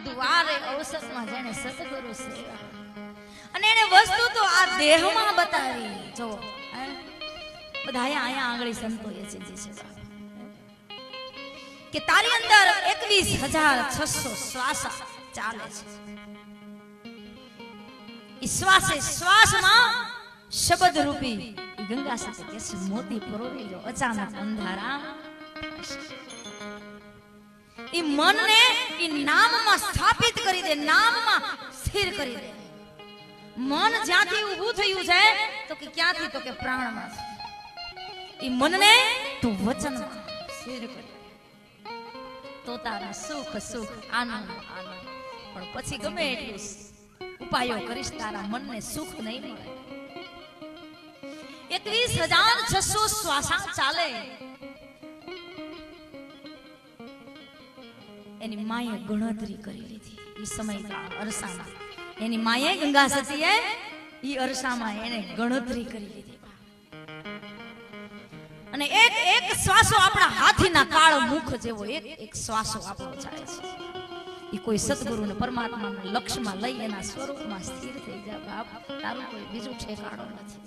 કીધું આ રે અવસરમાં જેને સતગુરુ સેવા અને એને વસ્તુ તો આ દેહમાં બતાવી. જો બધા અહીંયા આંગળી સંતોએ છે કે તારી અંદર 21,600 શ્વાસ ચાલે છે. ઈ શ્વાસે શ્વાસમાં શબ્દ રૂપી ગંગા સાથે કે છે મોતી પરોવી લો અચાનક અંધારા. ઈ મનને ઈ નામમાં સ્થાપિત કરી દે, નામમાં સ્થિર કરી દે. મન જ્યાંથી ઊભું થયું છે તો કે ક્યાંથી તો કે પ્રાણમાં છે. ઈ મનને તું વચનમાં સ્થિર કરી તો તારા સુખ સુખ આનંદ આનંદ. પણ પછી ગમે એટલું ઉપાયો કરીશ તારા મનને સુખ નહીં મળે. 21,600 શ્વાસા ચાલે. એની માએ ગણતરી કરી લીધી ઈ સમયગાળ અરસામાં. એની માએ ગંગા સતીએ ઈ અરસામાં એને ગણતરી કરી લીધી. અને એક એક શ્વાસો આપણા હાથીના કાળ મુખ જેવો એક એક શ્વાસો આપણો જાય છે. ઈ કોઈ સદગુરુને પરમાત્માના લક્ષ્યમાં લઈ એના સ્વરૂપમાં સ્થિર થઈ જાય. બાપ તારું કોઈ બીજું ઠેકાણું નથી.